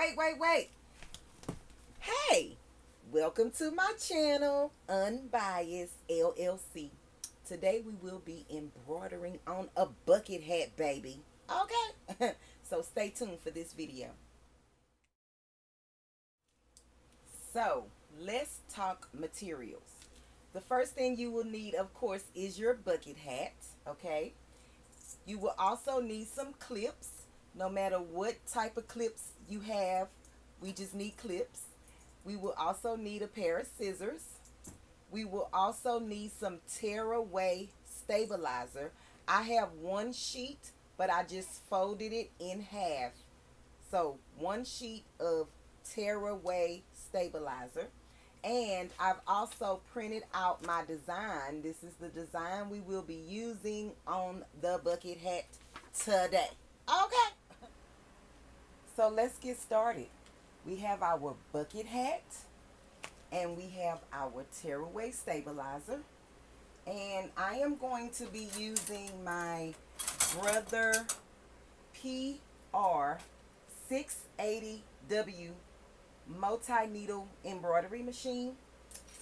Wait. Hey, welcome to my channel, Unbiased LLC. Today we will be embroidering on a bucket hat, baby. Okay, so stay tuned for this video. So let's talk materials. The first thing you will need, of course, is your bucket hat. Okay, you will also need some clips. No matter what type of clips you have, we just need clips. We will also need a pair of scissors. We will also need some tearaway stabilizer. I have one sheet, but I just folded it in half. So one sheet of tearaway stabilizer. And I've also printed out my design. This is the design we will be using on the bucket hat today. Okay. So let's get started. We have our bucket hat and we have our tearaway stabilizer. And I am going to be using my Brother PR680W multi-needle embroidery machine.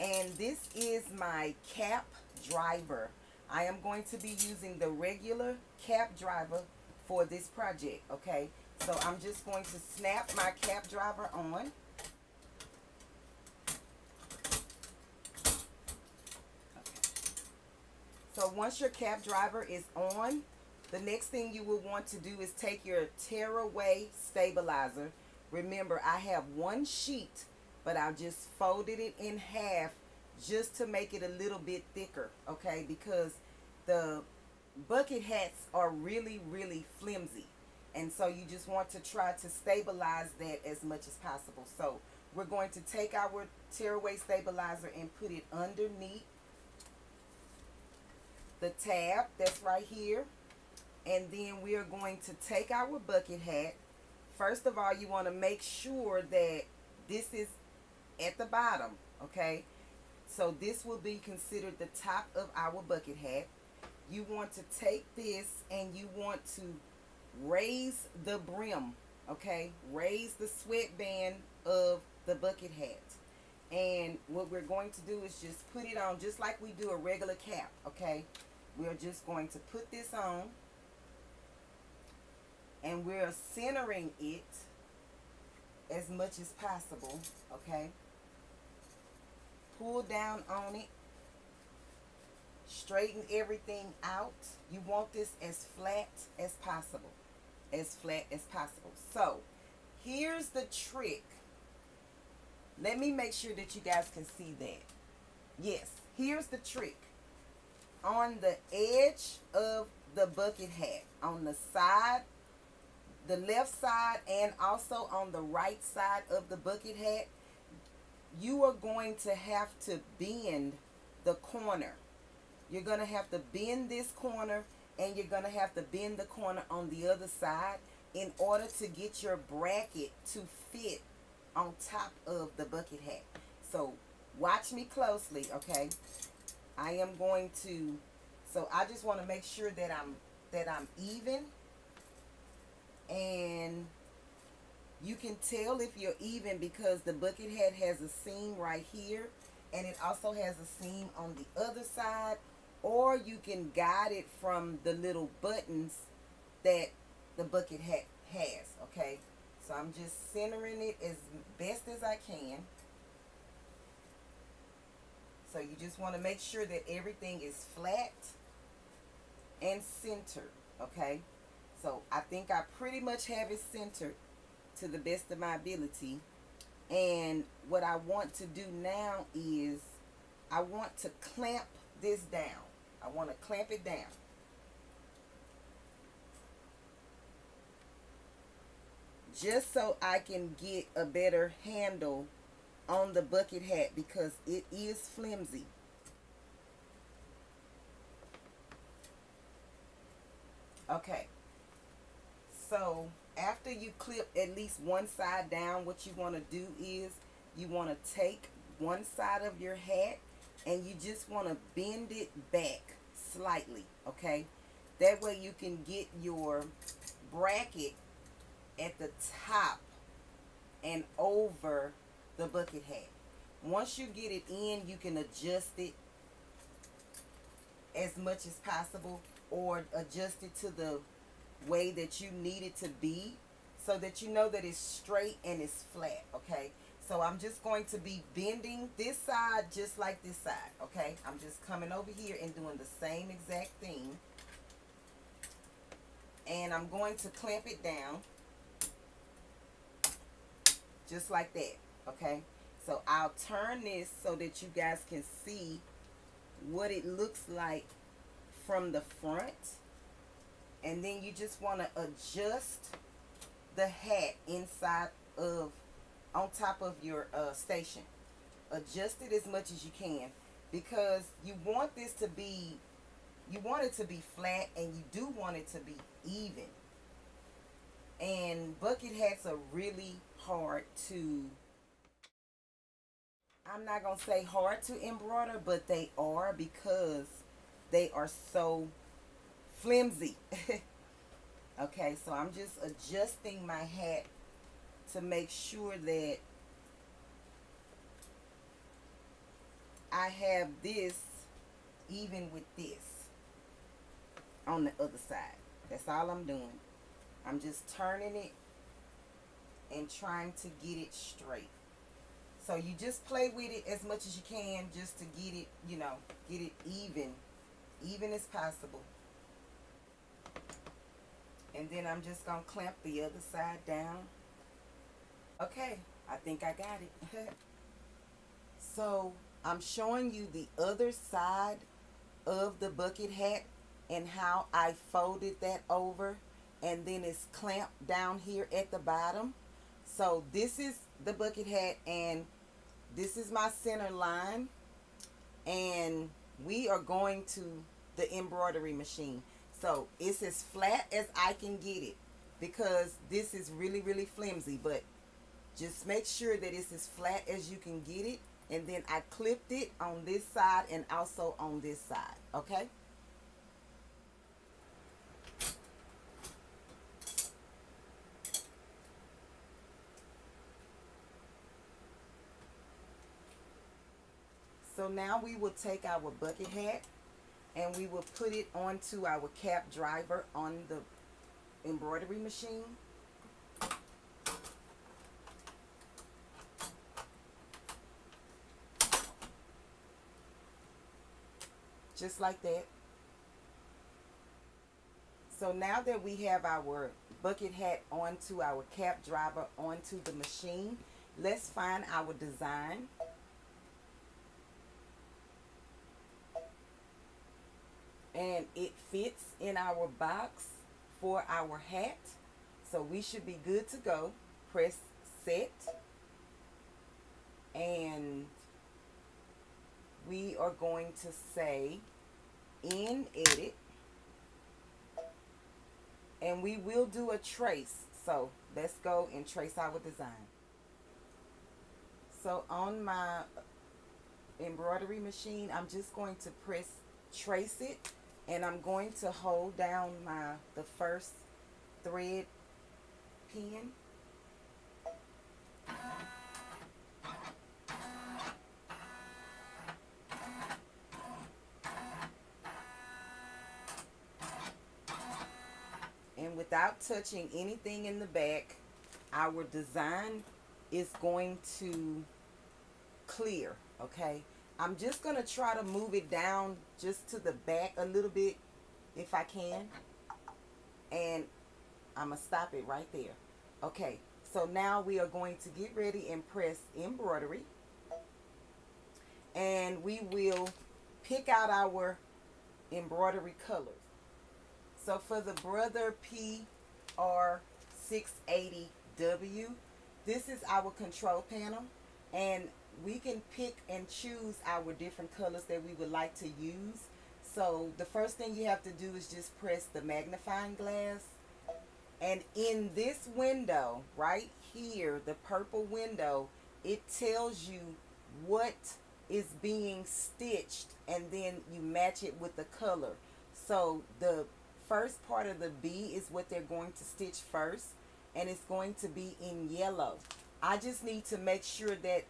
And this is my cap driver. I am going to be using the regular cap driver for this project, okay? So I'm just going to snap my cap driver on. Okay. So once your cap driver is on, the next thing you will want to do is take your tearaway stabilizer. Remember, I have one sheet, but I just folded it in half just to make it a little bit thicker, okay? Because the bucket hats are really, really flimsy. And so you just want to try to stabilize that as much as possible. So we're going to take our tearaway stabilizer and put it underneath the tab that's right here. And then we are going to take our bucket hat. First of all, you want to make sure that this is at the bottom, okay? So this will be considered the top of our bucket hat. You want to take this and you want to raise the brim, okay? Raise the sweatband of the bucket hat. And what we're going to do is just put it on just like we do a regular cap, okay? We're just going to put this on and we're centering it as much as possible, okay? Pull down on it. Straighten everything out. You want this as flat as possible. As flat as possible. So, here's the trick. Let me make sure that you guys can see that. Yes, here's the trick. On the edge of the bucket hat, on the side, the left side, and also on the right side of the bucket hat, you are going to have to bend the corner. You're going to have to bend this corner and you're going to have to bend the corner on the other side in order to get your bracket to fit on top of the bucket hat. So watch me closely, okay? I am going to, so I just want to make sure that I'm even. And you can tell if you're even because the bucket hat has a seam right here and it also has a seam on the other side. Or you can guide it from the little buttons that the bucket hat has, okay? So I'm just centering it as best as I can. So you just want to make sure that everything is flat and centered, okay? So I think I pretty much have it centered to the best of my ability. And what I want to do now is I want to clamp this down. I want to clamp it down. Just so I can get a better handle on the bucket hat because it is flimsy. Okay. So after you clip at least one side down, what you want to do is you want to take one side of your hat and you just want to bend it back slightly, okay? That way you can get your bracket at the top and over the bucket hat. Once you get it in, you can adjust it as much as possible, or adjust it to the way that you need it to be, so that you know that it's straight and it's flat. Okay, so I'm just going to be bending this side just like this side. Okay, I'm just coming over here and doing the same exact thing, and I'm going to clamp it down just like that. Okay, so I'll turn this so that you guys can see what it looks like from the front, and then you just want to adjust the hat inside of, on top of your station. Adjust it as much as you can, because you want this to be, you want it to be flat, and you do want it to be even. And bucket hats are really hard to, I'm not going to say hard to embroider, but they are, because they are so flimsy. Okay, so I'm just adjusting my hat to make sure that I have this even with this on the other side. That's all I'm doing. I'm just turning it and trying to get it straight. So you just play with it as much as you can, just to get it, you know, get it even as possible. And then I'm just going to clamp the other side down. Okay, I think I got it. So I'm showing you the other side of the bucket hat and how I folded that over, and then it's clamped down here at the bottom. So this is the bucket hat, and this is my center line, and we are going to the embroidery machine. So it's as flat as I can get it, because this is really, really flimsy, but just make sure that it's as flat as you can get it. And then I clipped it on this side and also on this side. Okay, so now we will take our bucket hat and we will put it onto our cap driver on the embroidery machine. Just like that. So now that we have our bucket hat onto our cap driver onto the machine, let's find our design. And it fits in our box for our hat, so we should be good to go. Press set, and we are going to say in edit, and we will do a trace. So let's go and trace our design. So on my embroidery machine, I'm just going to press trace it, and I'm going to hold down the first thread pin. And without touching anything in the back, our design is going to clear. Okay, I'm just going to try to move it down just to the back a little bit if I can. And I'm going to stop it right there. Okay, so now we are going to get ready and press embroidery. And we will pick out our embroidery colors. So for the Brother PR680W, this is our control panel. And we can pick and choose our different colors that we would like to use. So the first thing you have to do is just press the magnifying glass, and in this window right here, the purple window, it tells you what is being stitched, and then you match it with the color. So the first part of the B is what they're going to stitch first, and it's going to be in yellow. I just need to make sure that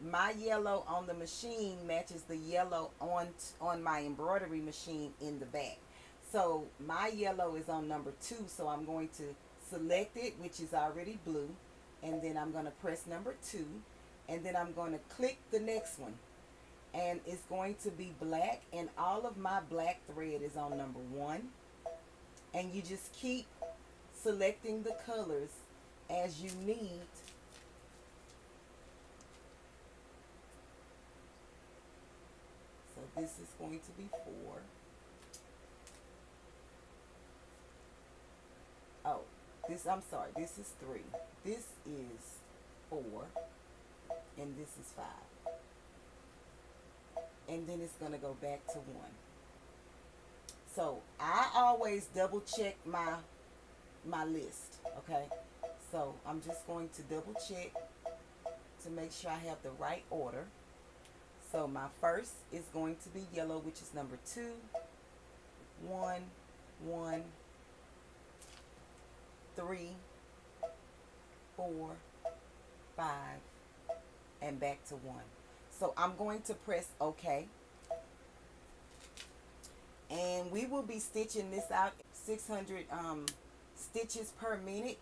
my yellow on the machine matches the yellow on my embroidery machine in the back. So my yellow is on number 2, so I'm going to select it, which is already blue, and then I'm going to press number 2, and then I'm going to click the next one, and it's going to be black, and all of my black thread is on number 1, and you just keep selecting the colors as you need. So this is going to be 4. Oh, I'm sorry, this is 3. This is 4. And this is 5. And then it's going to go back to 1. So I always double check my list, okay? So I'm just going to double check to make sure I have the right order. So my first is going to be yellow, which is number 2, 1, 1, 3, 4, 5, and back to 1. So I'm going to press OK. And we will be stitching this out 600 stitches per minute.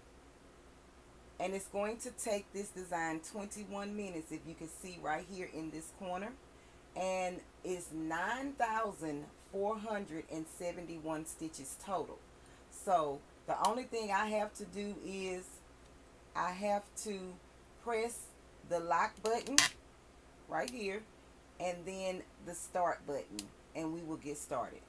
And it's going to take this design 21 minutes, if you can see right here in this corner. And it's 9,471 stitches total. So the only thing I have to do is I have to press the lock button right here and then the start button, and we will get started.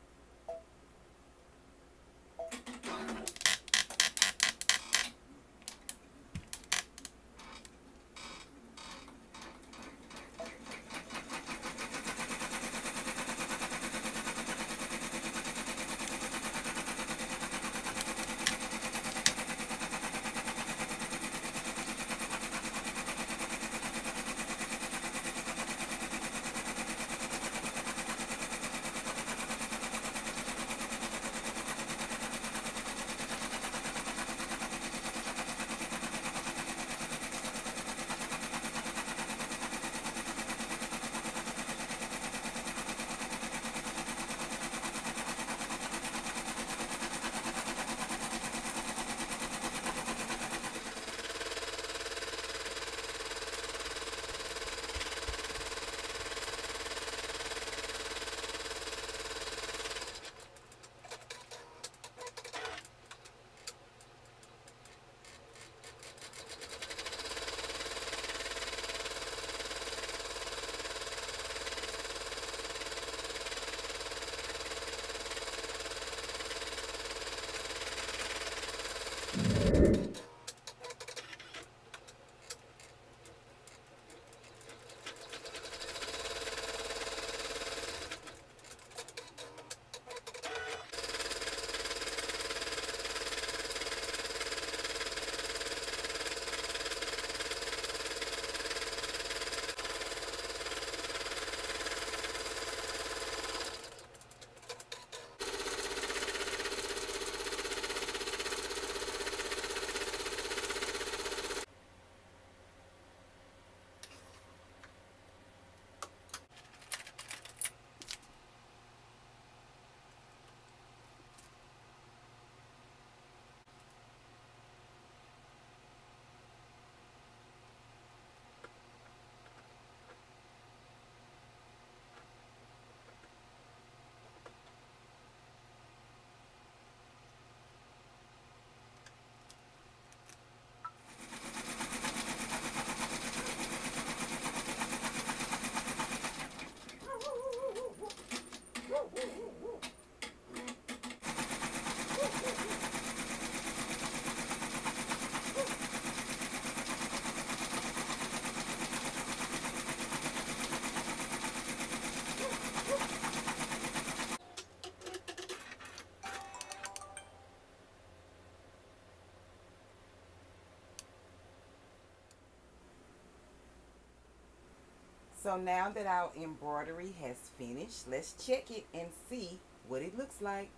So now that our embroidery has finished, let's check it and see what it looks like.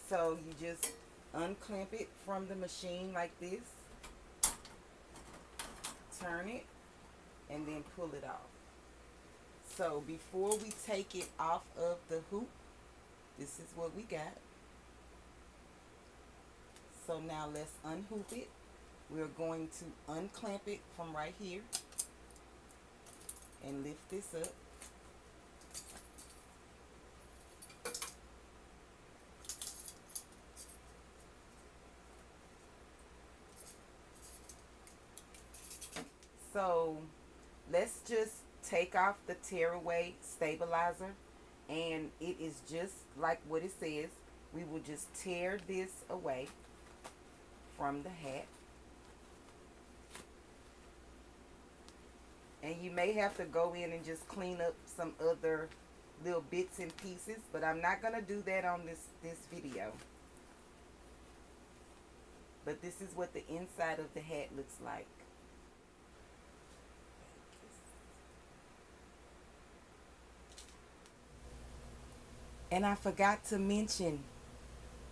So you just unclamp it from the machine like this. turn it and then pull it off. So before we take it off of the hoop, this is what we got. So now let's unhoop it. We're going to unclamp it from right here and lift this up. So let's just take off the tearaway stabilizer, and it is just like what it says. We will just tear this away from the hat. And you may have to go in and just clean up some other little bits and pieces, but I'm not going to do that on this video. But this is what the inside of the hat looks like. And I forgot to mention,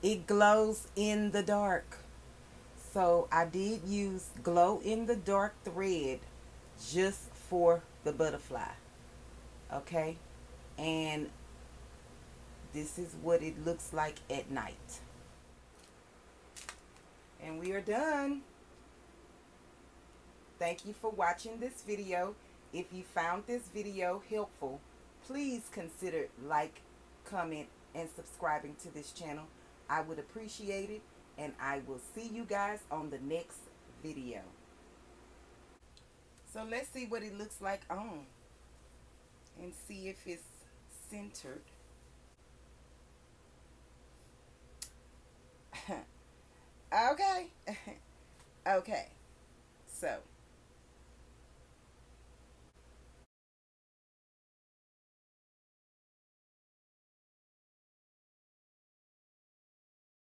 it glows in the dark. So I did use glow in the dark thread just for the butterfly. Okay? And this is what it looks like at night. And we are done. Thank you for watching this video. If you found this video helpful, please consider like, comment, and subscribing to this channel. I would appreciate it, and I will see you guys on the next video. So let's see what it looks like on, and see if it's centered. Okay. Okay, so